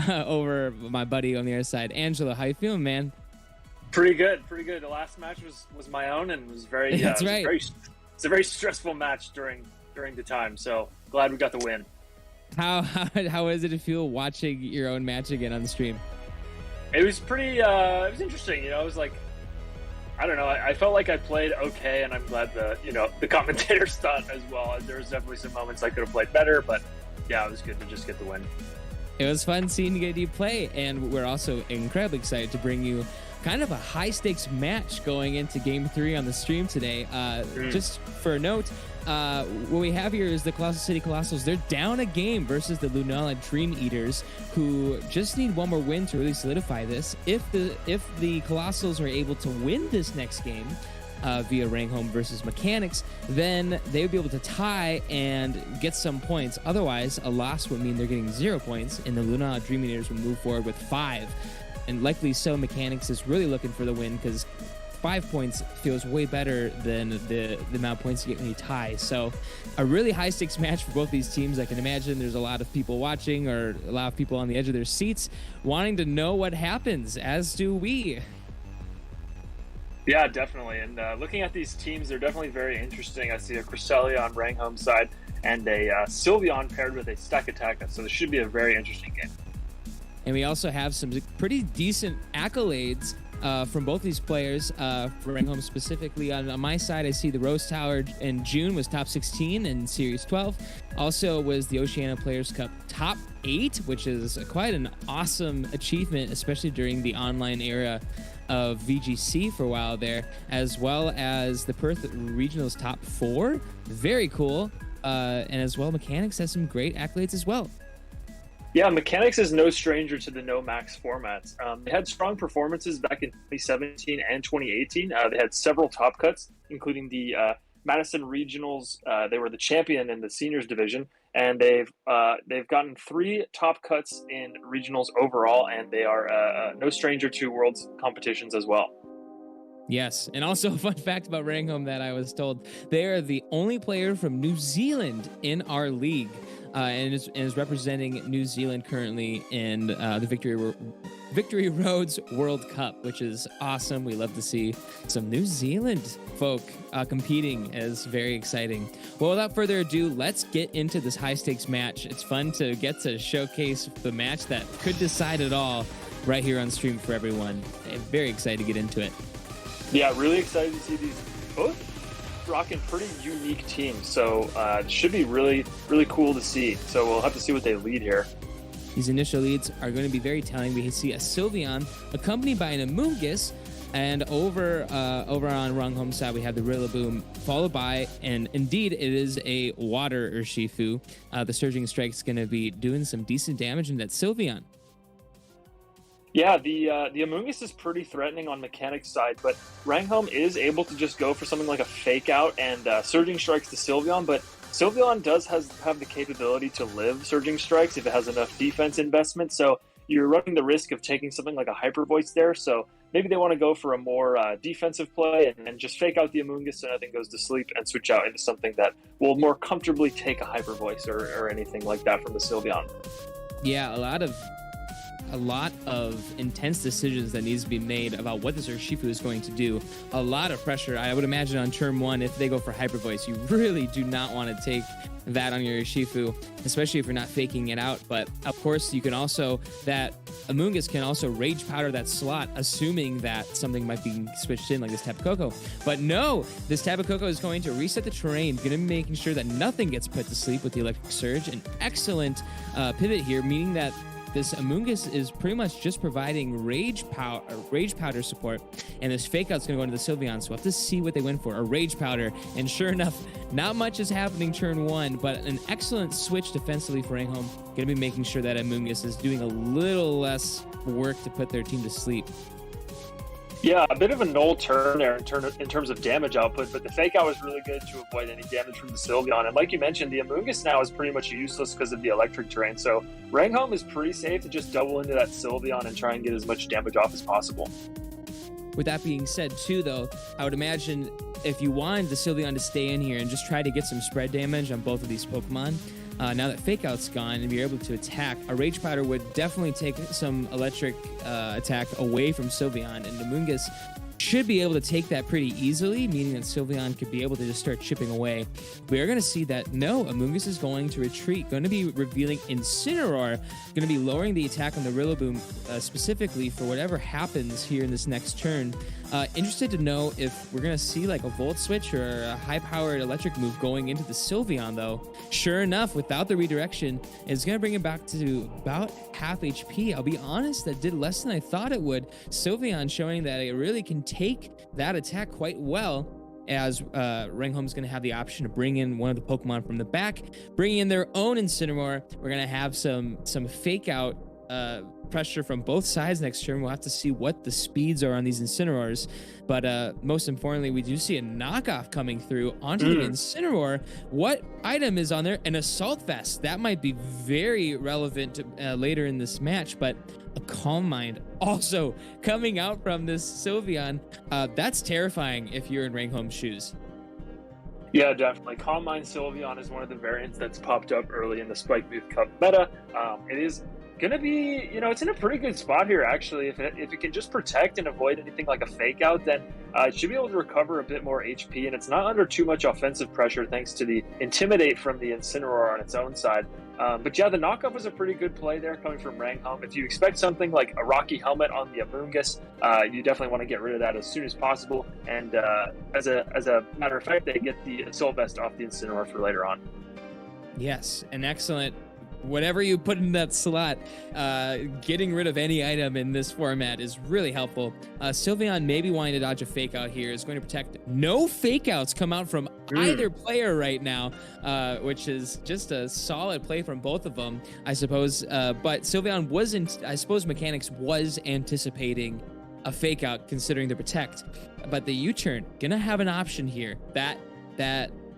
over my buddy on the other side. Angelo, how you feeling, man? Pretty good, pretty good. The last match was my own and was very. That's right. It's a very stressful match during the time. So glad we got the win. How is it to feel watching your own match again on the stream? It was pretty. It was interesting. It was like, I don't know. I felt like I played okay, and I'm glad the commentators thought as well. There was definitely some moments I could have played better, but yeah, it was good to just get the win. It was fun seeing you play, and we're also incredibly excited to bring you kind of a high-stakes match going into Game 3 on the stream today. Just for a note, what we have here is the Colossal City Colossals. They're down a game versus the Lunala Dream Eaters, who just need one more win to really solidify this. If the Colossals are able to win this next game via Ranghome versus Mechanics, then they would be able to tie and get some points. Otherwise, a loss would mean they're getting 0 points, and the Lunala Dream Eaters would move forward with 5. And likely so, Mechanics is really looking for the win because 5 points feels way better than the amount of points you get when you tie. So a really high-stakes match for both these teams. I can imagine there's a lot of people watching, or a lot of people on the edge of their seats wanting to know what happens, as do we. Yeah, definitely. And looking at these teams, they're definitely very interesting. I see a Cresselia on Ranghome's side and a Sylveon paired with a Stack Attacker. So this should be a very interesting game. And we also have some pretty decent accolades from both these players. For Ranghome specifically, on my side, I see the Rose Tower in June was top 16 in Series 12. Also was the Oceania Players Cup top 8, which is quite an awesome achievement, especially during the online era of VGC for a while there, as well as the Perth Regionals top 4. Very cool. And as well, Mechanics has some great accolades as well. Yeah, Mechanics is no stranger to the no max formats. They had strong performances back in 2017 and 2018. They had several top cuts, including the Madison Regionals. They were the champion in the seniors division, and they've gotten 3 top cuts in regionals overall, and they are no stranger to world's competitions as well. Yes, and also a fun fact about Ranghome that I was told, they are the only player from New Zealand in our league, and is representing New Zealand currently in the Victory Roads World Cup, which is awesome. We love to see some New Zealand folk competing. Is very exciting. Well, without further ado, let's get into this high-stakes match. It's fun to get to showcase the match that could decide it all right here on stream for everyone. I'm very excited to get into it. Yeah, really excited to see these both rocking pretty unique teams. So it should be really, really cool to see. So we'll have to see what they lead here. These initial leads are going to be very telling. We can see a Sylveon accompanied by an Amoonguss, and over on Ranghome's side we have the Rillaboom, followed by, and indeed it is a Water Urshifu. The Surging Strike's going to be doing some decent damage in that Sylveon. Yeah, the Amoonguss is pretty threatening on Mechanics' side, but Ranghome is able to just go for something like a Fake Out and Surging Strikes to Sylveon, but Sylveon does have the capability to live Surging Strikes if it has enough defense investment, so you're running the risk of taking something like a Hyper Voice there, so maybe they want to go for a more defensive play and just Fake Out the Amoonguss so nothing goes to sleep and switch out into something that will more comfortably take a Hyper Voice or anything like that from the Sylveon. Yeah, a lot of intense decisions that needs to be made about what this Urshifu is going to do. A lot of pressure, I would imagine, on turn 1 if they go for Hyper Voice. You really do not want to take that on your Urshifu, especially if you're not faking it out. But of course, you can also, that Amoonguss can also Rage Powder that slot, assuming that something might be switched in, like this Tapu Koko. But no, this Tapu Koko is going to reset the terrain, going to be making sure that nothing gets put to sleep with the Electric Surge. An excellent pivot here, meaning that this Amoonguss is pretty much just providing Rage Powder support, and this Fake Out's going to go into the Sylveon, so we'll have to see what they went for, a Rage Powder, and sure enough, not much is happening turn 1, but an excellent switch defensively for Ranghome, going to be making sure that Amoonguss is doing a little less work to put their team to sleep. Yeah, a bit of a null turn there in terms of damage output, but the Fake Out was really good to avoid any damage from the Sylveon. And like you mentioned, the Amoonguss now is pretty much useless because of the electric terrain. So Ranghome is pretty safe to just double into that Sylveon and try and get as much damage off as possible. With that being said, too, though, I would imagine if you wanted the Sylveon to stay in here and just try to get some spread damage on both of these Pokemon, now that Fake Out's gone, and be able to attack. A Rage Powder would definitely take some electric attack away from Sylveon, and Amoonguss should be able to take that pretty easily, meaning that Sylveon could be able to just start chipping away. We are going to see that, no, Amoonguss is going to retreat, going to be revealing Incineroar, going to be lowering the attack on the Rillaboom specifically for whatever happens here in this next turn. Interested to know if we're going to see like a Volt Switch or a high-powered electric move going into the Sylveon, though. Sure enough, without the redirection, it's going to bring it back to about half HP. I'll be honest, that did less than I thought it would. Sylveon showing that it really can take that attack quite well, as Ranghome's going to have the option to bring in one of the Pokemon from the back, bringing in their own Incineroar. We're going to have some Fake Out pressure from both sides next turn. We'll have to see what the speeds are on these Incineroars, but most importantly, we do see a knockoff coming through onto the Incineroar. What item is on there? An Assault Vest. That might be very relevant to, later in this match, but a Calm Mind also coming out from this Sylveon. That's terrifying if you're in Ranghome's shoes. Yeah, definitely. Calm Mind Sylveon is one of the variants that's popped up early in the Spike Booth Cup meta. It is going to be, it's in a pretty good spot here, actually. If it can just protect and avoid anything like a Fake Out, then it should be able to recover a bit more HP, and it's not under too much offensive pressure thanks to the Intimidate from the Incineroar on its own side. But yeah, the knockoff was a pretty good play there coming from Ranghome. If you expect something like a Rocky Helmet on the Amoonguss, you definitely want to get rid of that as soon as possible. And as a matter of fact, they get the Assault Vest off the Incineroar for later on. Yes, an excellent. Whatever you put in that slot, getting rid of any item in this format is really helpful. Sylveon maybe wanting to dodge a Fake Out here is going to protect. No Fake Outs come out from either player right now, which is just a solid play from both of them, I suppose. But Sylveon wasn't, I suppose Mechanics was anticipating a Fake Out considering the protect. But the U-turn, gonna have an option here. That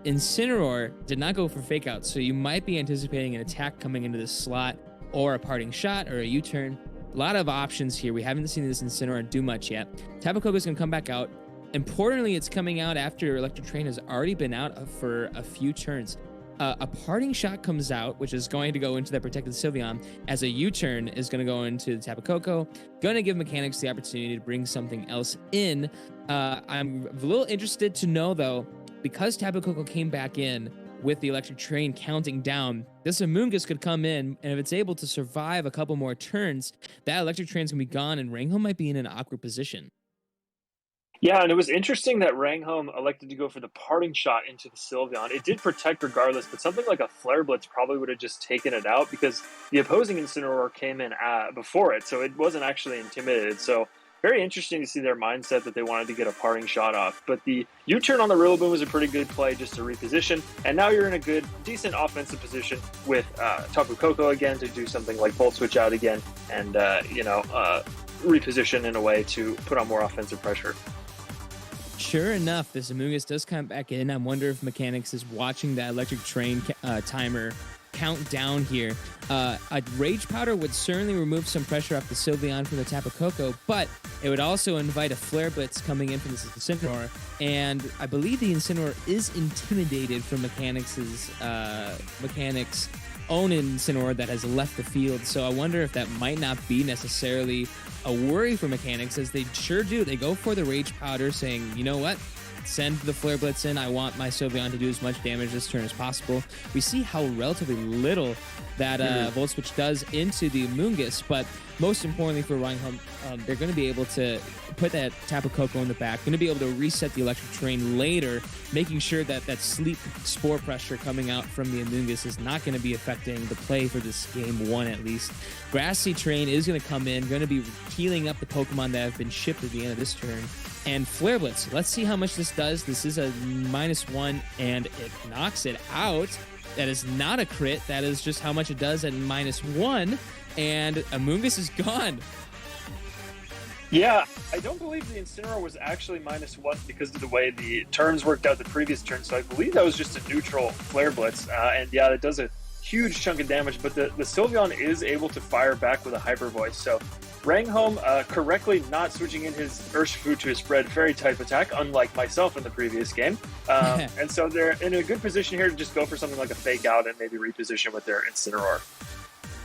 Incineroar did not go for Fake Out, so you might be anticipating an attack coming into this slot, or a Parting Shot, or a U-turn. A lot of options here. We haven't seen this Incineroar do much yet. Tapu Koko is going to come back out. Importantly, it's coming out after Electric Train has already been out for a few turns. A Parting Shot comes out, which is going to go into that protected Sylveon, as a U-turn is going to go into the Tapu Koko. Going to give Mechanics the opportunity to bring something else in. I'm a little interested to know, though, because Tapu Koko came back in with the Electric Train counting down, this Amoonguss could come in, and if it's able to survive a couple more turns, that Electric Train's going to be gone, and Ranghome might be in an awkward position. Yeah, and it was interesting that Ranghome elected to go for the Parting Shot into the Sylveon. It did protect regardless, but something like a Flare Blitz probably would have just taken it out because the opposing Incineroar came in before it, so it wasn't actually intimidated. So very interesting to see their mindset that they wanted to get a Parting Shot off. But the U-turn on the Rillaboom was a pretty good play just to reposition. And now you're in a decent offensive position with Tapu Koko again to do something like Volt Switch out again and, reposition in a way to put on more offensive pressure. Sure enough, this Amoonguss does come back in. I wonder if Mechanics is watching that Electric Train timer count down here. A Rage Powder would certainly remove some pressure off the Sylveon from the Tapu Koko, but it would also invite a Flare Blitz coming in from the Incineroar, and I believe the Incineroar is intimidated from Mechanics' own Incineroar that has left the field, so I wonder if that might not be necessarily a worry for Mechanics, as they sure do. They go for the Rage Powder, saying, you know what? Send the Flare Blitz in. I want my Sylveon to do as much damage this turn as possible. We see how relatively little that Volt Switch does into the Amoonguss, but most importantly for Ranghome, they're going to be able to put that Tapu Koko in the back, going to be able to reset the Electric Train later, making sure that that Sleep Spore pressure coming out from the Amoonguss is not going to be affecting the play for this game one at least. Grassy Train is going to come in, going to be healing up the Pokemon that have been shipped at the end of this turn. And Flare Blitz, let's see how much this does. This is a -1, and it knocks it out. That is not a crit. That is just how much it does at -1, and Amoonguss is gone. Yeah, I don't believe the Incineroar was actually -1 because of the way the turns worked out the previous turn, so I believe that was just a neutral Flare Blitz, and yeah, it does a huge chunk of damage, but the Sylveon is able to fire back with a Hyper Voice, so Ranghome correctly not switching in his Urshifu to a spread fairy type attack, unlike myself in the previous game. And so they're in a good position here to just go for something like a fake out and maybe reposition with their Incineroar.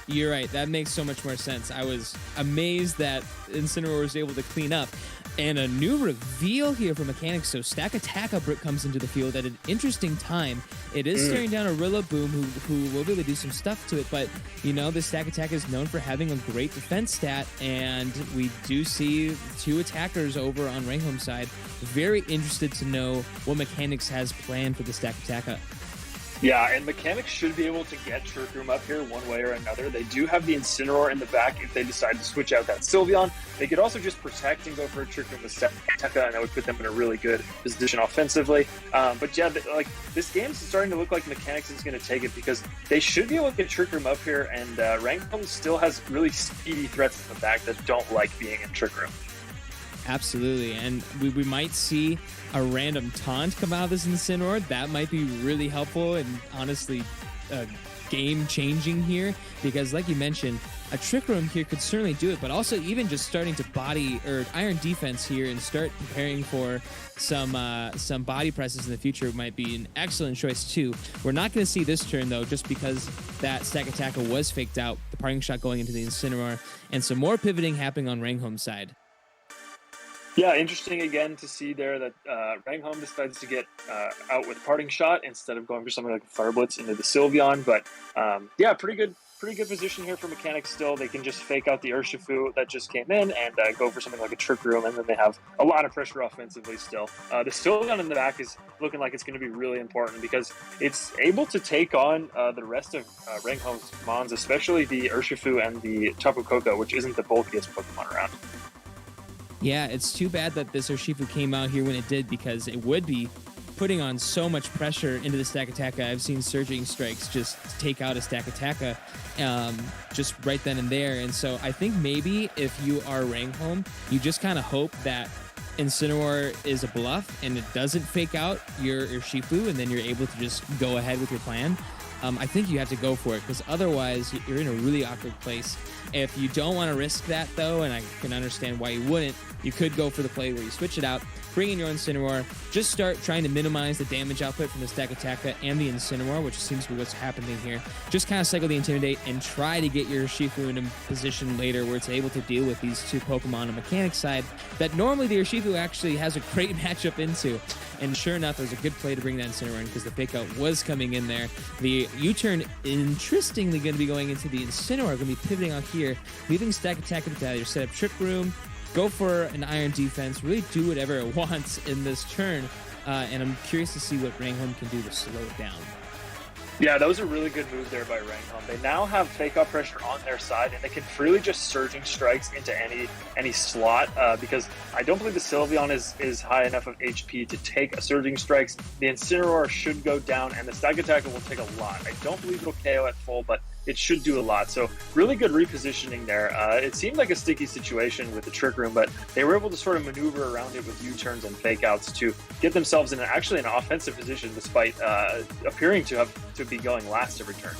You're right. That makes so much more sense. I was amazed that Incineroar was able to clean up. And a new reveal here for mechanics. So Stack Attack Brick comes into the field at an interesting time. It is staring down a Rillaboom who will be able to do some stuff to it. But, you know, the Stack Attack is known for having a great defense stat. And we do see two attackers over on Ranghome's side. Very interested to know what mechanics has planned for the Stack Attack. Yeah, and mechanics should be able to get Trick Room up here one way or another. They do have the Incineroar in the back if they decide to switch out that Sylveon. They could also just protect and go for a Trick Room with Tekka, and that would put them in a really good position offensively. But yeah, like this game's starting to look like mechanics is going to take it because they should be able to get Trick Room up here, and Ranghome still has really speedy threats in the back that don't like being in Trick Room. Absolutely, and we might see a random taunt come out of this Incineroar. That might be really helpful and honestly game-changing here because, like you mentioned, a Trick Room here could certainly do it, but also even just starting to body or Iron Defense here and start preparing for some body presses in the future might be an excellent choice too. We're not going to see this turn though, just because that Stack Attacker was faked out, the parting shot going into the Incineroar, and some more pivoting happening on Ranghome's side. Yeah, interesting again to see there that Ranghome decides to get out with Parting Shot instead of going for something like a Fire Blitz into the Sylveon. But yeah, pretty good position here for mechanics still. They can just fake out the Urshifu that just came in and go for something like a Trick Room, and then they have a lot of pressure offensively still. The Sylveon in the back is looking like it's going to be really important because it's able to take on the rest of Ranghome's Mons, especially the Urshifu and the Tapu Koko, which isn't the bulkiest Pokemon around. Yeah, it's too bad that this Urshifu came out here when it did because it would be putting on so much pressure into the Stack Attack. I've seen Surging Strikes just take out a Stack Attack just right then and there. And so I think maybe if you are Ranghome, you just kind of hope that Incineroar is a bluff and it doesn't fake out your Urshifu, and then you're able to just go ahead with your plan. I think you have to go for it because otherwise you're in a really awkward place. If you don't want to risk that though, and I can understand why you wouldn't, you could go for the play where you switch it out, bring in your Incineroar, just start trying to minimize the damage output from the Stack Attacker and the Incineroar, which seems to be what's happening here. Just kind of cycle the Intimidate and try to get your Urshifu in a position later where it's able to deal with these two Pokemon on the mechanic side that normally the Urshifu actually has a great matchup into. And sure enough, it was a good play to bring that Incineroar in because the fake out was coming in there. The U-turn, interestingly, going to be going into the Incineroar, going to be pivoting out here, leaving Stack Attacker to either set up Trick Room, go for an Iron Defense, really do whatever it wants in this turn. And I'm curious to see what Ranghome can do to slow it down. Yeah, that was a really good move there by Ranghome. They now have fake out pressure on their side, and they can freely just Surging Strikes into any slot because I don't believe the Sylveon is high enough of HP to take a Surging Strikes. The Incineroar should go down, and the Stack Attacker will take a lot. I don't believe it'll KO at full, but it should do a lot. So really good repositioning there. It seemed like a sticky situation with the Trick Room, but they were able to sort of maneuver around it with U-turns and fake outs to get themselves in actually an offensive position despite appearing to be going last every turn.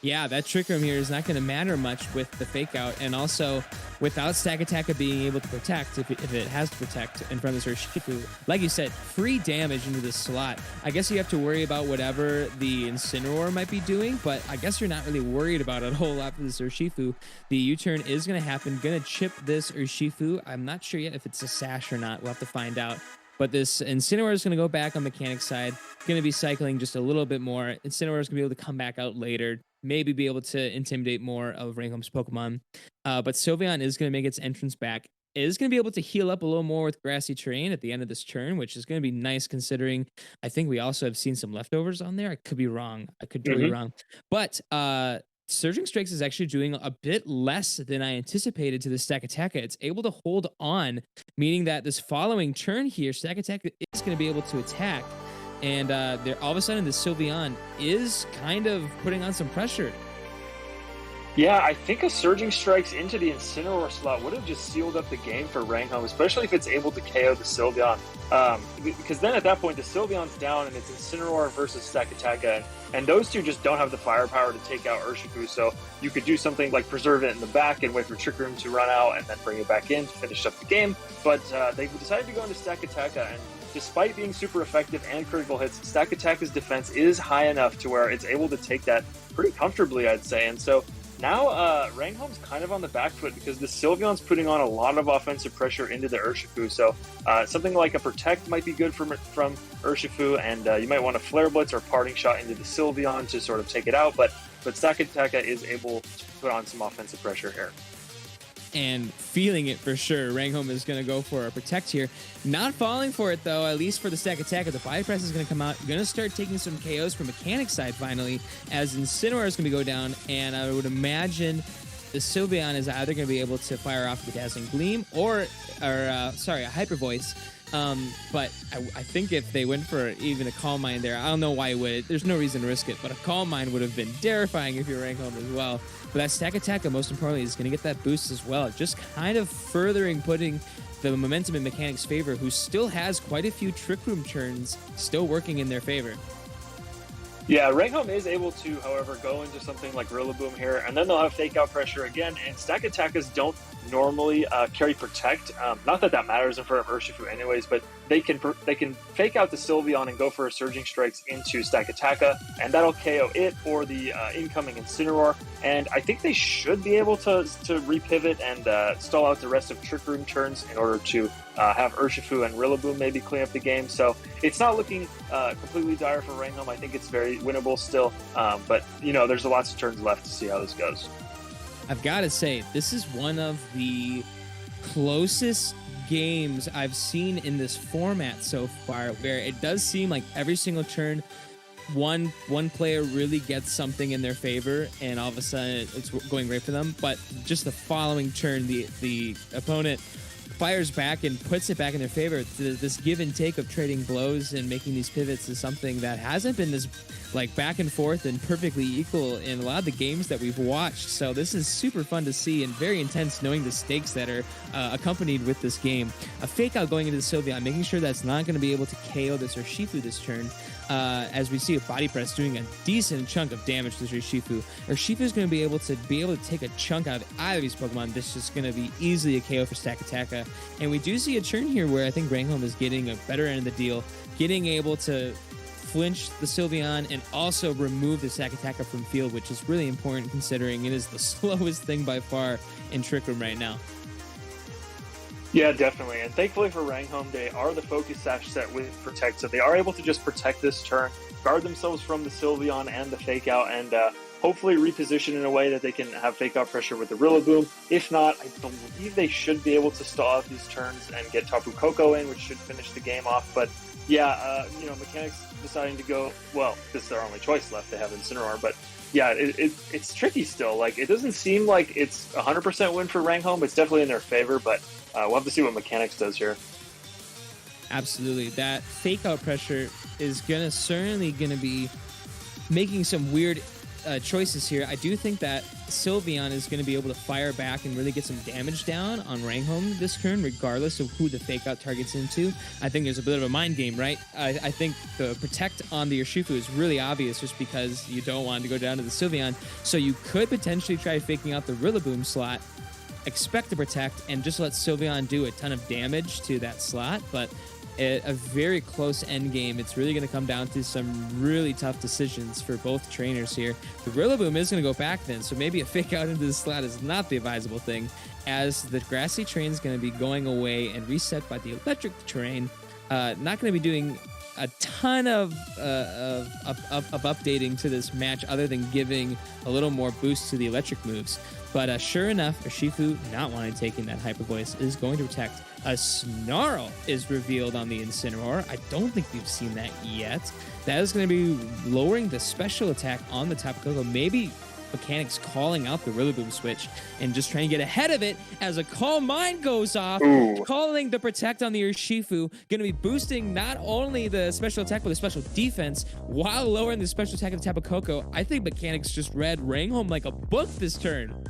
Yeah, that Trick Room here is not going to matter much with the fake out, and also without Stack Attacker being able to protect, if it has to protect in front of this Urshifu, like you said, free damage into the slot. I guess you have to worry about whatever the Incineroar might be doing, but I guess you're not really worried about it a whole lot for this Urshifu. The U-turn is going to happen, going to chip this Urshifu. I'm not sure yet if it's a sash or not. We'll have to find out. But this Incineroar is going to go back on mechanic side, going to be cycling just a little bit more. Incineroar is going to be able to come back out later, maybe be able to intimidate more of Ranghome's Pokemon. But Sylveon is going to make its entrance back. It is going to be able to heal up a little more with grassy terrain at the end of this turn, which is going to be nice considering I think we also have seen some leftovers on there. I could be wrong. I could totally be wrong. But Surging Strikes is actually doing a bit less than I anticipated to the Stack Attacker. It's able to hold on, meaning that this following turn here, Stack Attacker is going to be able to attack. And all of a sudden, the Sylveon is kind of putting on some pressure. Yeah, I think a Surging Strikes into the Incineroar slot would have just sealed up the game for Ranghome, especially if it's able to KO the Sylveon. Because then at that point, the Sylveon's down and it's Incineroar versus Stakataka, and those two just don't have the firepower to take out Urshifu, so you could do something like preserve it in the back and wait for Trick Room to run out and then bring it back in to finish up the game. But they decided to go into Stakataka, and despite being super effective and critical hits, Stakataka's defense is high enough to where it's able to take that pretty comfortably, I'd say. And so now Ranghome's kind of on the back foot because the Sylveon's putting on a lot of offensive pressure into the Urshifu. So something like a Protect might be good from Urshifu, and you might want a Flare Blitz or Parting Shot into the Sylveon to sort of take it out. But Stakataka is able to put on some offensive pressure here. And feeling it for sure. Ranghome is going to go for a Protect here. Not falling for it, though, at least for the Stakataka. The Body Press is going to come out. Going to start taking some KOs from Mechanic side, finally, as Incineroar is going to go down. And I would imagine the Sylveon is either going to be able to fire off the Dazzling Gleam or a Hyper Voice. But I think if they went for even a Calm Mind there, I don't know why it would. There's no reason to risk it, but a Calm Mind would have been terrifying if you're Ranghome as well. But that Stakataka, most importantly, is going to get that boost as well. Just kind of furthering putting the momentum in Mechanic's favor, who still has quite a few Trick Room turns still working in their favor. Yeah, Ranghome is able to, however, go into something like Rillaboom here, and then they'll have Fake Out Pressure again, and Stakatakas don't normally carry Protect. Not that matters in front of Urshifu anyways, but they can Fake Out the Sylveon and go for a Surging Strikes into Stakataka, and that'll KO it or the incoming Incineroar. And I think they should be able to repivot and stall out the rest of Trick Room turns in order to have Urshifu and Rillaboom maybe clean up the game. So it's not looking completely dire for Ranghome. I think it's very winnable still, but there's lots of turns left to see how this goes. I've got to say, this is one of the closest games I've seen in this format so far, where it does seem like every single turn, one player really gets something in their favor, and all of a sudden it's going great for them. But just the following turn, the opponent fires back and puts it back in their favor. This give and take of trading blows and making these pivots is something that hasn't been this back and forth and perfectly equal in a lot of the games that we've watched. So this is super fun to see and very intense, knowing the stakes that are accompanied with this game. A Fake Out going into the Sylveon, making sure that's not going to be able to KO this Urshifu this turn. As we see a Body Press doing a decent chunk of damage to Urshifu. Urshifu is going to be able to take a chunk out of either of these Pokemon. This is going to be easily a KO for Stakataka. And we do see a turn here where I think Ranghome is getting a better end of the deal, getting able to flinch the Sylveon and also remove the Stakataka from field, which is really important considering it is the slowest thing by far in Trick Room right now. Yeah, definitely. And thankfully for Ranghome, they are the Focus Sash set with Protect, so they are able to just protect this turn, guard themselves from the Sylveon and the Fake Out, and hopefully reposition in a way that they can have Fake Out pressure with the Rillaboom. If not, I believe they should be able to stall out these turns and get Tapu Koko in, which should finish the game off. But yeah, Mechanics deciding to go, well, this is their only choice left. They have Incineroar, but yeah, it's tricky still. It doesn't seem like it's 100% win for Ranghome. It's definitely in their favor, but we'll have to see what Mechanics does here. Absolutely. That Fake Out pressure is certainly going to be making some weird choices here. I do think that Sylveon is going to be able to fire back and really get some damage down on Ranghome this turn, regardless of who the Fake Out targets into. I think there's a bit of a mind game, right? I think the Protect on the Urshifu is really obvious just because you don't want to go down to the Sylveon. So you could potentially try faking out the Rillaboom slot, expect to Protect, and just let Sylveon do a ton of damage to that slot. But a very close end game. It's really going to come down to some really tough decisions for both trainers here. The Rillaboom is going to go back then, so maybe a Fake Out into the slot is not the advisable thing, as the Grassy Terrain is going to be going away and reset by the Electric Terrain. Not going to be doing a ton of updating to this match other than giving a little more boost to the electric moves. But sure enough, Urshifu, not wanting taking that Hyper Voice, is going to Protect. A Snarl is revealed on the Incineroar. I don't think we've seen that yet. That is going to be lowering the special attack on the Tapu Koko, maybe Mechanics calling out the Rillaboom switch and just trying to get ahead of it as a Calm Mind goes off, calling the Protect on the Urshifu, going to be boosting not only the special attack but the special defense while lowering the special attack of Tapu Koko. I think Mechanics just read Ranghome like a book this turn.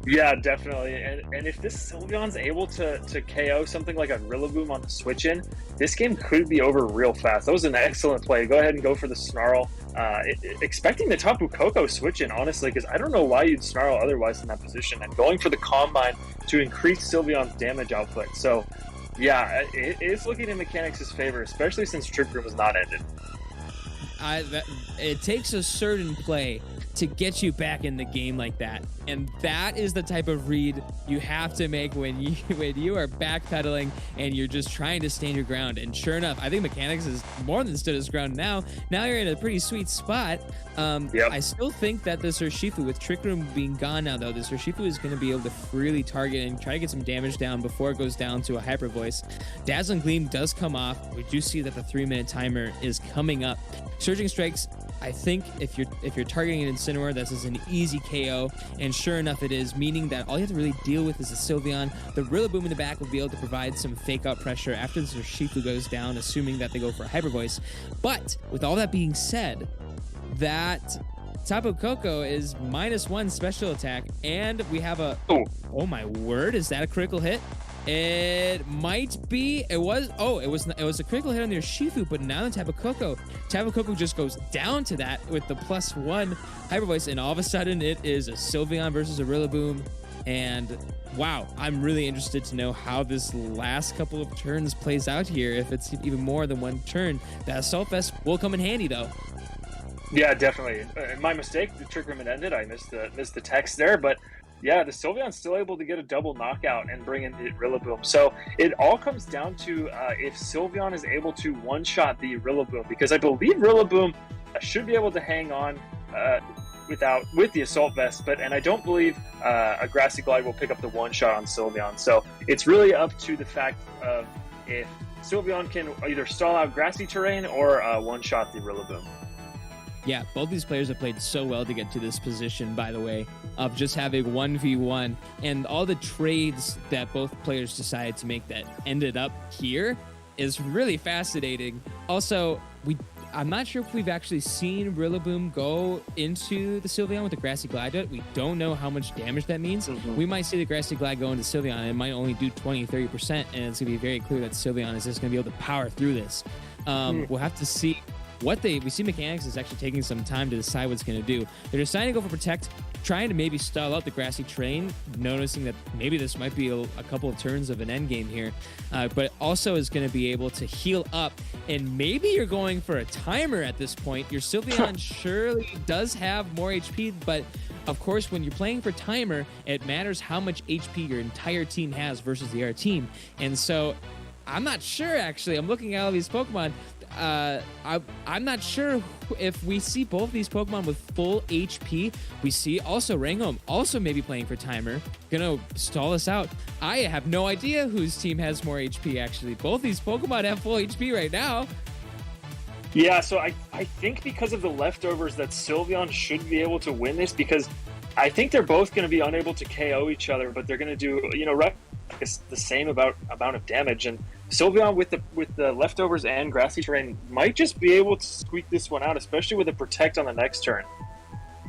Yeah, definitely. And if this Sylveon's able to KO something like a Rillaboom on the switch in, this game could be over real fast. That was an excellent play. Go ahead and go for the Snarl. Expecting the Tapu Koko switch in, honestly, because I don't know why you'd Snarl otherwise in that position. And going for the Combine to increase Sylveon's damage output. So, yeah, it's looking in Mechanics' favor, especially since Trick Room is not ended. It takes a certain play to get you back in the game like that, and that is the type of read you have to make when you are backpedaling and you're just trying to stand your ground. And sure enough, I think Mechanics is more than stood his ground now. Now you're in a pretty sweet spot. Yep. I still think that this Urshifu, with Trick Room being gone now, though, this Urshifu is going to be able to freely target and try to get some damage down before it goes down to a Hyper Voice. Dazzling Gleam does come off. We do see that the 3-minute timer is coming up. Surging Strikes, I think if you're targeting an Incineroar, this is an easy KO, and sure enough it is, meaning that all you have to really deal with is the Sylveon. The Rillaboom in the back will be able to provide some fake out pressure after the Urshifu goes down, assuming that they go for a Hyper Voice. But with all that being said, that Tapu Koko is -1 special attack, and we have a... Oh my word, is that a critical hit? It might be. It was a critical hit on the Urshifu, but now the Tapu Koko just goes down to that with the +1 Hyper Voice, and all of a sudden it is a Sylveon versus a Rillaboom. And wow, I'm really interested to know how this last couple of turns plays out here. If it's even more than one turn, that Assault Vest will come in handy though. Yeah, definitely. My mistake. The Trick Room had ended. I missed the text there, but. Yeah, the Sylveon's still able to get a double knockout and bring in the Rillaboom. So it all comes down to if Sylveon is able to one-shot the Rillaboom, because I believe Rillaboom should be able to hang on with the Assault Vest, and I don't believe a Grassy Glide will pick up the one-shot on Sylveon. So it's really up to the fact of if Sylveon can either stall out Grassy Terrain or one-shot the Rillaboom. Yeah, both these players have played so well to get to this position, by the way, of just having 1v1, and all the trades that both players decided to make that ended up here is really fascinating. Also, I'm not sure if we've actually seen Rillaboom go into the Sylveon with the Grassy Glide. We don't know how much damage that means. We might see the Grassy Glide go into Sylveon, and it might only do 20-30%, and it's going to be very clear that Sylveon is just going to be able to power through this. We'll have to see we see Mechanics is actually taking some time to decide what it's going to do. They're deciding to go for Protect, trying to maybe stall out the Grassy Terrain, noticing that maybe this might be a couple of turns of an end game here, but also is going to be able to heal up, and maybe you're going for a timer at this point. Your Sylveon surely does have more HP, but of course, when you're playing for timer, it matters how much HP your entire team has versus the other team, and so I'm not sure, actually. I'm looking at all these Pokemon. I'm not sure if we see both these Pokemon with full HP. We see also Ranghome also maybe playing for timer, gonna stall us out. I have no idea whose team has more HP, actually. Both these Pokemon have full HP right now. Yeah, so I think because of the leftovers that Sylveon should be able to win this, because I think they're both going to be unable to KO each other, but they're going to do, the same amount of damage, and Sylveon with the leftovers and Grassy Terrain might just be able to squeak this one out, especially with a Protect on the next turn.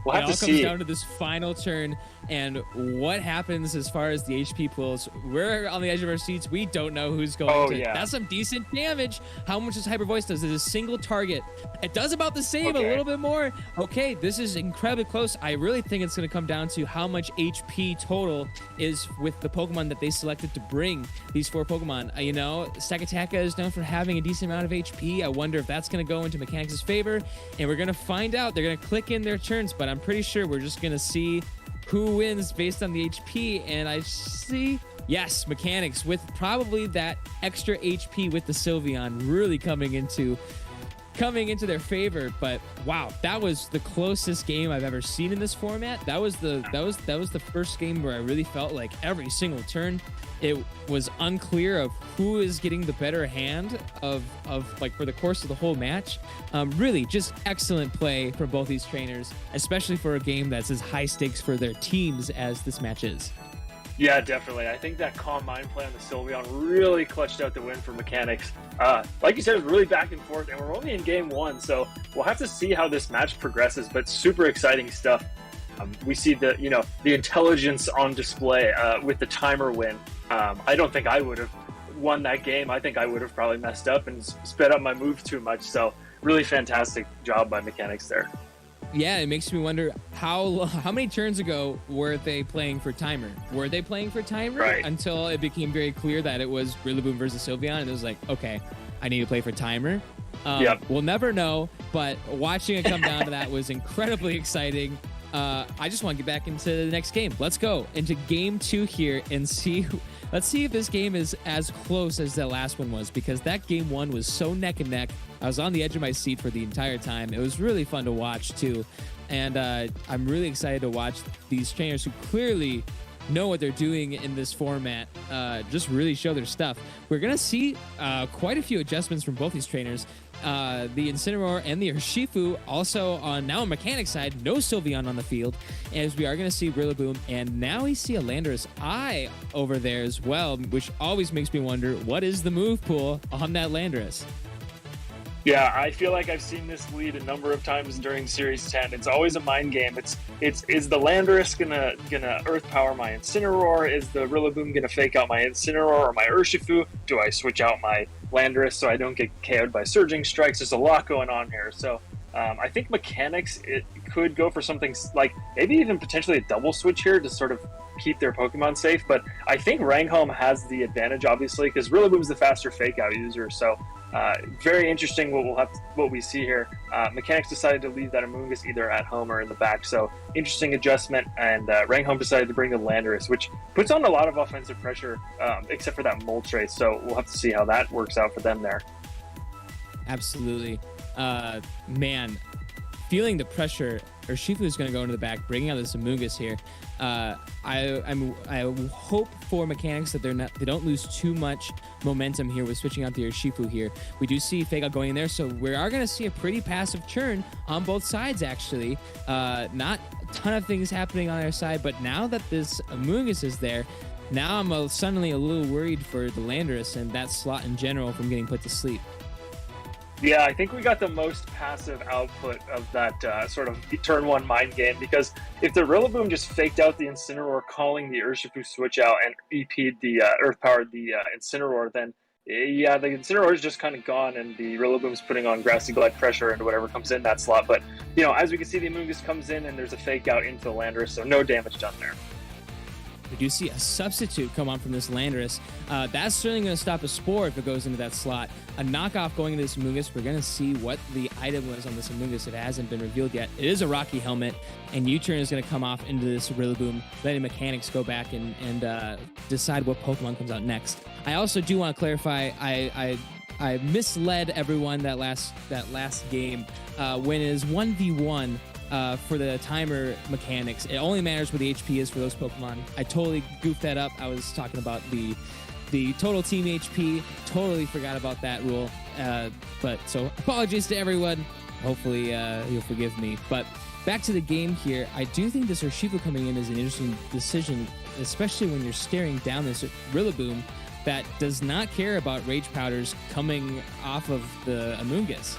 We'll have to see. It all comes down to this final turn and what happens as far as the HP pools. We're on the edge of our seats. We don't know who's going to. Yeah. That's some decent damage. How much does Hyper Voice does? It's a single target. It does about the same, a little bit more. Okay, this is incredibly close. I really think it's going to come down to how much HP total is with the Pokemon that they selected to bring these 4 Pokemon. Sakataka is known for having a decent amount of HP. I wonder if that's going to go into Mechanics' favor, and we're going to find out. They're going to click in their turns, but I'm pretty sure we're just going to see who wins based on the HP, and I see, yes, Mechanics with probably that extra HP with the Sylveon really coming into coming into their favor. But wow, that was the closest game I've ever seen in this format. That was the first game where I really felt like every single turn it was unclear of who is getting the better hand of like for the course of the whole match. Really just excellent play from both these trainers, especially for a game that's as high stakes for their teams as this match is. Yeah, definitely. I think that calm mind play on the Sylveon really clutched out the win for Mechanics. Like you said, it was really back and forth, and we're only in game one, so we'll have to see how this match progresses, but super exciting stuff. We see the intelligence on display with the timer win. I don't think I would have won that game. I think I would have probably messed up and sped up my move too much. So really fantastic job by Mechanics there. Yeah, it makes me wonder how many turns ago were they playing for timer? Were they playing for timer until it became very clear that it was Rillaboom versus Sylveon, and it was like, okay, I need to play for timer. We'll never know, but watching it come down to that was incredibly exciting. I just want to get back into the next game. Let's go into game 2 here and let's see if this game is as close as the last one was, because that game 1 was so neck and neck. I was on the edge of my seat for the entire time. It was really fun to watch too. And I'm really excited to watch these trainers who clearly know what they're doing in this format, just really show their stuff. We're going to see quite a few adjustments from both these trainers. The Incineroar and the Urshifu also on now on Mechanics side, no Sylveon on the field, as we are going to see Rillaboom, and now we see a Landorus Eye over there as well, which always makes me wonder, what is the move pool on that Landorus? Yeah, I feel like I've seen this lead a number of times during Series 10. It's always a mind game. It's is the Landorus gonna Earth Power my Incineroar? Is the Rillaboom gonna fake out my Incineroar or my Urshifu? Do I switch out my Landorus so I don't get KO'd by Surging Strikes? There's a lot going on here. So I think Mechanics, it could go for something like maybe even potentially a double switch here to sort of keep their Pokemon safe. But I think Ranghome has the advantage, obviously, because Rillaboom's the faster fake out user. So very interesting what we see here. Mechanics decided to leave that Amoonguss either at home or in the back, so interesting adjustment. And Ranghome decided to bring the Landorus, which puts on a lot of offensive pressure, except for that Moltres. So we'll have to see how that works out for them there. Absolutely, man. Feeling the pressure, Urshifu is going to go into the back, bringing out this Amoonguss here. I hope for Mechanics that they don't lose too much momentum here with switching out the Urshifu here. We do see Fake Out going in there, so we are going to see a pretty passive churn on both sides, actually. Not a ton of things happening on their side, but now that this Amoonguss is there, now I'm suddenly a little worried for the Landorus and that slot in general from getting put to sleep. Yeah, I think we got the most passive output of that sort of turn 1 mind game, because if the Rillaboom just faked out the Incineroar, calling the Urshifu switch out and EP'd the Earth-powered the Incineroar, then yeah, the Incineroar is just kind of gone, and the Rillaboom's putting on Grassy Glide pressure into whatever comes in that slot. But, as we can see, the Amoonguss comes in, and there's a fake out into the Landorus, so no damage done there. We do see a substitute come on from this Landorus. That's certainly going to stop a Spore if it goes into that slot. A knockoff going into this Amoonguss. We're going to see what the item was on this Amoonguss. It hasn't been revealed yet. It is a Rocky Helmet, and U-turn is going to come off into this Rillaboom, letting Mechanics go back and decide what Pokemon comes out next. I also do want to clarify, I misled everyone that last game when it is 1v1. For the timer mechanics, it only matters what the HP is for those Pokemon. I totally goofed that up. I was talking about the total team HP. Totally forgot about that rule. But so apologies to everyone. Hopefully you'll forgive me. But back to the game here. I do think this Urshifu coming in is an interesting decision, especially when you're staring down this Rillaboom that does not care about Rage Powders coming off of the Amoonguss.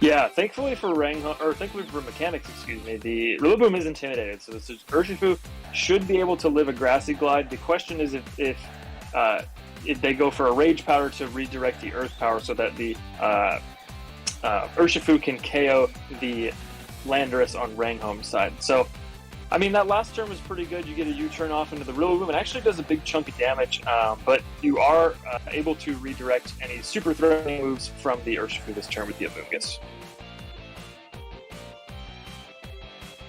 Yeah, thankfully for Mechanics, the Rillaboom is intimidated, so this Urshifu should be able to live a Grassy Glide. The question is if they go for a Rage Powder to redirect the Earth Power so that the Urshifu can KO the Landorus on Ranghome's side. So, I mean, that last turn was pretty good. You get a U-turn off into the Rillaboom. It actually does a big chunk of damage, but you are able to redirect any super threatening moves from the Urshifu this turn with the Amoonguss.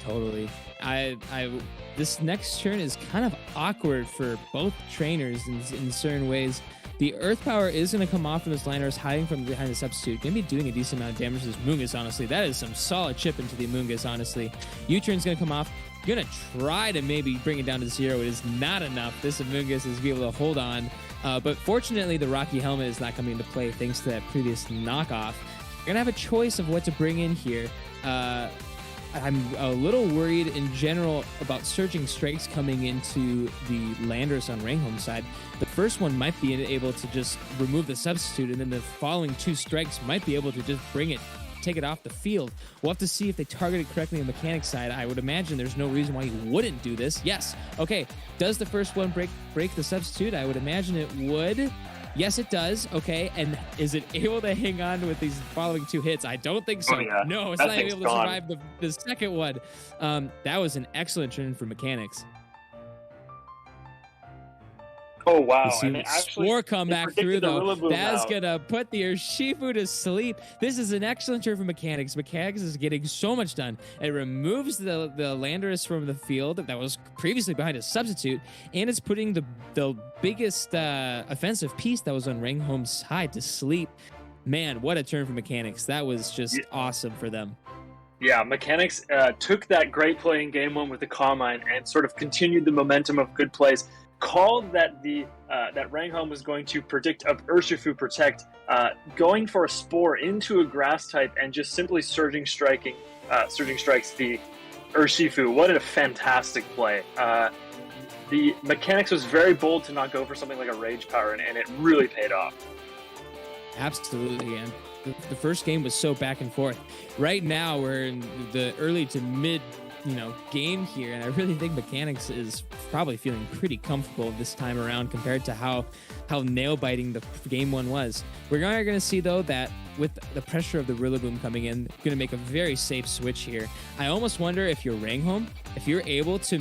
Totally. This next turn is kind of awkward for both trainers in certain ways. The The Earth Power is going to come off from this Landorus, hiding from behind the Substitute. Going to be doing a decent amount of damage to this Mungus, honestly. That is some solid chip into the Mungus, honestly. U-Turn's going to come off. Going to try to maybe bring it down to 0. It is not enough. This Amoonguss is be able to hold on. But fortunately, the Rocky Helmet is not coming into play thanks to that previous knockoff. You're going to have a choice of what to bring in here. I'm a little worried in general about Surging Strikes coming into the Landorus on Ranghome's side. The first one might be able to just remove the Substitute, and then the following 2 strikes might be able to just take it off the field. We'll have to see if they target it correctly on the mechanic side. I would imagine there's no reason why you wouldn't do this. Yes. Okay. Does the first one break the Substitute? I would imagine it would. Yes, it does. Okay. And is it able to hang on with these following 2 hits? I don't think so. Oh, yeah. No, it's that not able to survive the second one. That was an excellent turn for mechanics. Oh, wow. And Spore come back through, though. That's going to put the Urshifu to sleep. This is an excellent turn for Mechanics. Mechanics is getting so much done. It removes the Landorus from the field that was previously behind a Substitute, and it's putting the biggest offensive piece that was on Ranghome's side to sleep. Man, what a turn for Mechanics. That was just awesome for them. Yeah, Mechanics took that great play in Game 1 with the Carmine and sort of continued the momentum of good plays. Called that that Ranghome was going to predict of Urshifu Protect, going for a Spore into a Grass type and just simply Surging Strikes the Urshifu. What a fantastic play! The Mechanics was very bold to not go for something like a Rage Power, and it really paid off. Absolutely, and the first game was so back and forth. Right now, we're in the early to mid game here, and I really think Mechanics is probably feeling pretty comfortable this time around compared to how nail-biting the Game 1 was. We're going to see, though, that with the pressure of the Rillaboom coming in, going to make a very safe switch here. I almost wonder if you're Ranghome, if you're able to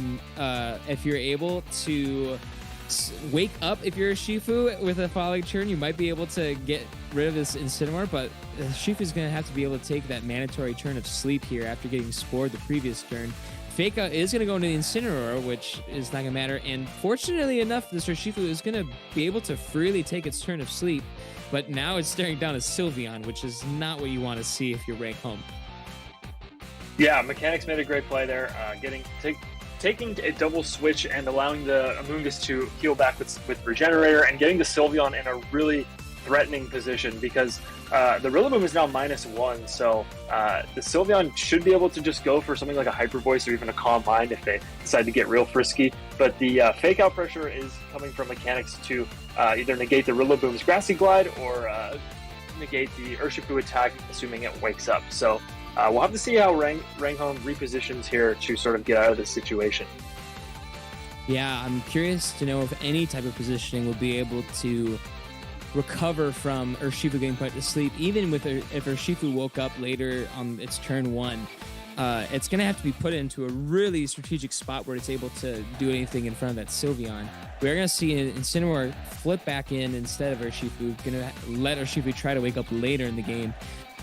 wake up if you're a Shifu with a following turn, you might be able to get rid of this Incineroar, but Shifu's going to have to be able to take that mandatory turn of sleep here after getting spored the previous turn. Fake Out is going to go into the Incineroar, which is not going to matter, and fortunately enough, this Urshifu is going to be able to freely take its turn of sleep, but now it's staring down a Sylveon, which is not what you want to see if you're Ranghome. Yeah, Mechanics made a great play there, taking a double switch and allowing the Amoonguss to heal back with Regenerator and getting the Sylveon in a really threatening position because the Rillaboom is now -1, so the Sylveon should be able to just go for something like a Hyper Voice or even a Calm Mind if they decide to get real frisky. But the Fake Out pressure is coming from Mechanics to either negate the Rillaboom's Grassy Glide or negate the Urshifu attack, assuming it wakes up. So we'll have to see how Ranghome repositions here to sort of get out of this situation. Yeah, I'm curious to know if any type of positioning will be able to recover from Urshifu getting put to sleep, even if Urshifu woke up later on its turn 1. It's going to have to be put into a really strategic spot where it's able to do anything in front of that Sylveon. We're going to see an Incineroar flip back in instead of Urshifu, going to let Urshifu try to wake up later in the game.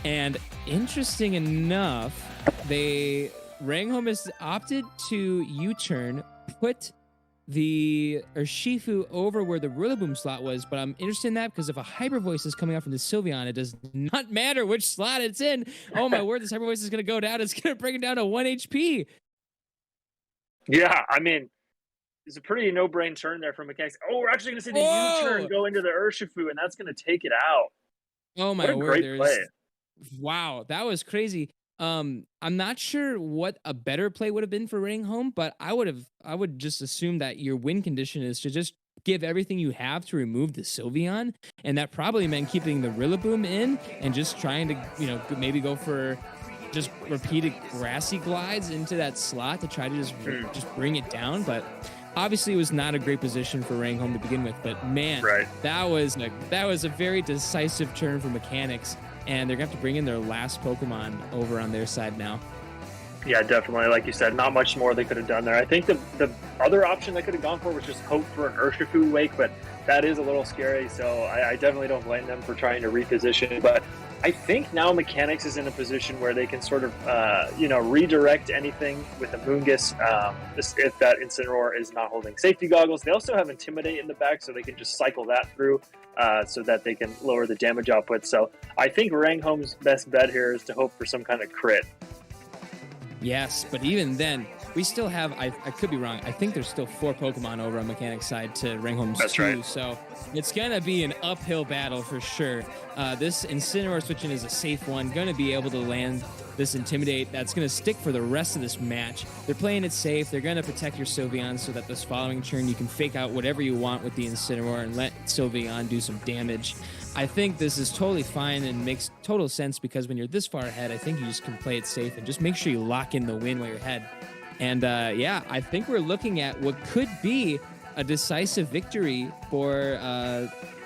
And interesting enough, Ranghome has opted to U-turn, put the Urshifu over where the Rillaboom slot was, but I'm interested in that because if a Hyper Voice is coming out from the Sylveon, it does not matter which slot it's in. Oh my word, this Hyper Voice is going to go down. It's going to bring it down to 1 HP. Yeah, I mean, it's a pretty no-brain turn there from Mechanics. Oh, we're actually going to see the U-turn go into the Urshifu, and that's going to take it out. Oh my word. What a great play. Wow, that was crazy. I'm not sure what a better play would have been for Ranghome, but I would just assume that your win condition is to just give everything you have to remove the Sylveon, and that probably meant keeping the Rillaboom in and just trying to, maybe go for just repeated Grassy Glides into that slot to try to just bring it down. But obviously it was not a great position for Ranghome to begin with, but man, that was a very decisive turn for Mechanics. And they're going to have to bring in their last Pokemon over on their side now. Yeah, definitely. Like you said, not much more they could have done there. I think the other option they could have gone for was just hope for an Urshifu wake, but that is a little scary, so I definitely don't blame them for trying to reposition. But I think now Mechanics is in a position where they can sort of, redirect anything with Amoonguss if that Incineroar is not holding safety goggles. They also have Intimidate in the back, so they can just cycle that through so that they can lower the damage output. So I think Ranghome's best bet here is to hope for some kind of crit. Yes, but even then, we still have, I could be wrong, I think there's still 4 Pokemon over on Mechanics' side to Ranghome's 2. That's right. So it's going to be an uphill battle for sure. This Incineroar switch-in is a safe one. Going to be able to land this Intimidate. That's going to stick for the rest of this match. They're playing it safe. They're going to protect your Sylveon so that this following turn you can fake out whatever you want with the Incineroar and let Sylveon do some damage. I think this is totally fine and makes total sense because when you're this far ahead, I think you just can play it safe and just make sure you lock in the win while you're ahead. And I think we're looking at what could be a decisive victory for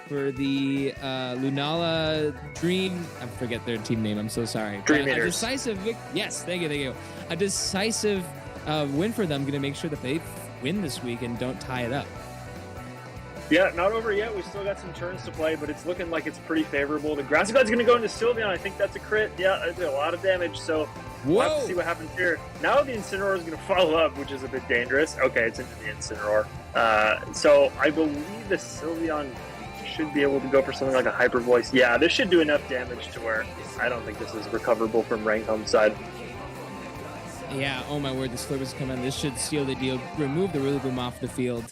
the Lunala Dream. I forget their team name. I'm so sorry. Dream Eaters. A decisive yes, thank you. A decisive win for them. Going to make sure that they win this week and don't tie it up. Yeah, not over yet. We still got some turns to play, but it's looking like it's pretty favorable. The Grassy Glad's going to go into Sylveon. I think that's a crit. Yeah, that's a lot of damage. So we'll have to see what happens here. Now the Incineroar is going to follow up, which is a bit dangerous. Okay, it's into the Incineroar. So I believe the Sylveon should be able to go for something like a Hyper Voice. Yeah, this should do enough damage to where I don't think this is recoverable from Ranghome's side. Yeah, oh my word, the Slurpers come in. This should seal the deal, remove the Rillaboom off the field.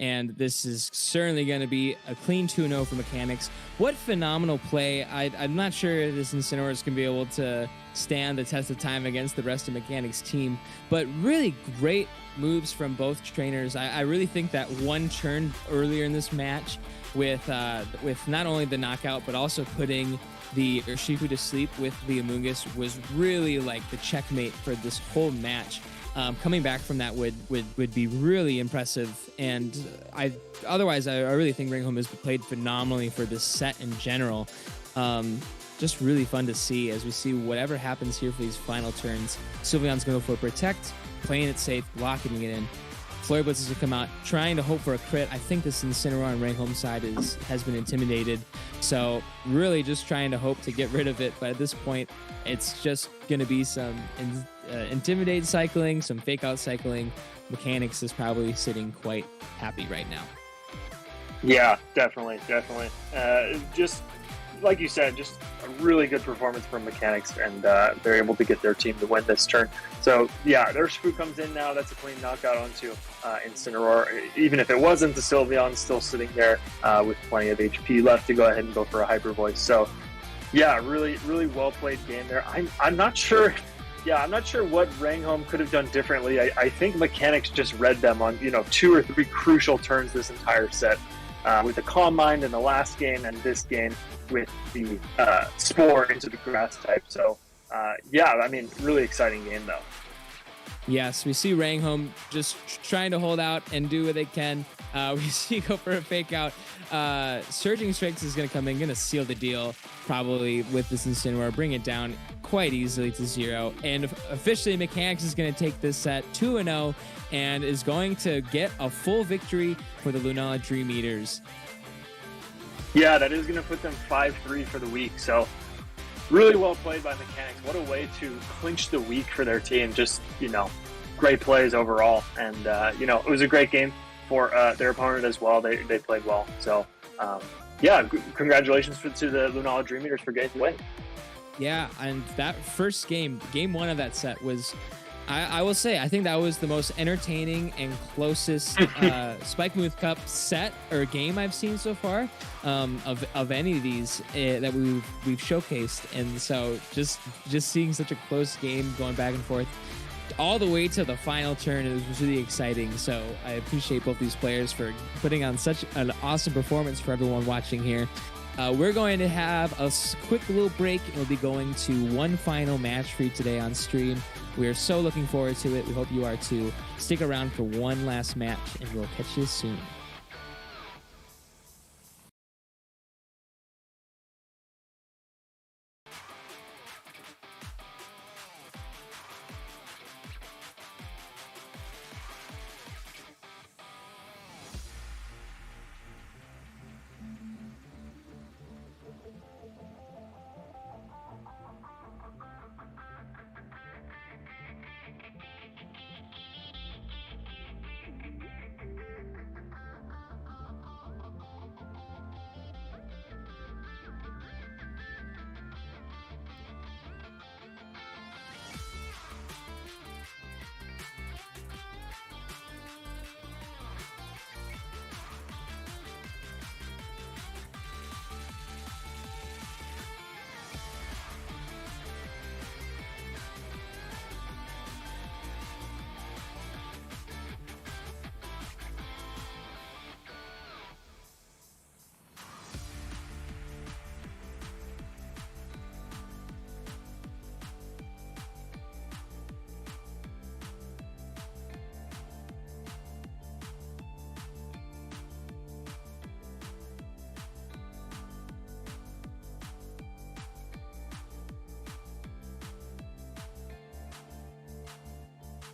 And this is certainly going to be a clean 2-0 for Mechanics. What phenomenal play. I'm not sure if this Incineroar is going to be able to stand the test of time against the rest of Mechanics' team. But really great moves from both trainers. I really think that one turn earlier in this match with not only the knockout, but also putting the Urshifu to sleep with the Amoonguss was really like the checkmate for this whole match. Coming back from that would be really impressive, and I really think Ranghome has played phenomenally for this set in general. Just really fun to see as we see whatever happens here for these final turns. Sylveon's going to go for Protect, playing it safe, locking it in. Flurry Blitzes will come out, trying to hope for a crit. I think this Incineroar on Ranghome's side has been intimidated, so really just trying to hope to get rid of it. But at this point, it's just going to be some Intimidate cycling, some Fake Out cycling. Mechanics is probably sitting quite happy right now. Yeah, definitely. Just like you said, just a really good performance from Mechanics, and they're able to get their team to win this turn. So yeah, their Urshifu comes in now. That's a clean knockout onto Incineroar. Even if it wasn't, the Sylveon still sitting there with plenty of HP left to go ahead and go for a Hyper Voice. So yeah, really well played game there. I'm not sure. Yeah, I'm not sure what Ranghome could have done differently. I think Mechanics just read them on 2 or 3 crucial turns this entire set. With the Calm Mind in the last game and this game with the Spore into the Grass type. So, really exciting game, though. Yes, we see Ranghome just trying to hold out and do what they can. We see go for a Fake Out. Surging Strikes is going to come in, going to seal the deal probably with this Incineroar, bring it down quite easily to 0. And officially, Mechanics is going to take this set 2-0 and is going to get a full victory for the Lunala Dream Eaters. Yeah, that is going to put them 5-3 for the week. So really well played by Mechanics. What a way to clinch the week for their team. Just, great plays overall. And, it was a great game for their opponent as well. They played well. So, congratulations to the Lunala Dream Eaters for getting the win. Yeah, and that first game 1 of that set was, I will say, I think that was the most entertaining and closest Spike Smooth Cup set or game I've seen so far of any of these that we've showcased. And so just seeing such a close game going back and forth all the way to the final turn, it was really exciting. So I appreciate both these players for putting on such an awesome performance for everyone watching here. We're going to have a quick little break, and we'll be going to one final match for you today on stream. We are so looking forward to it. We hope you are too. Stick around for one last match, and we'll catch you soon.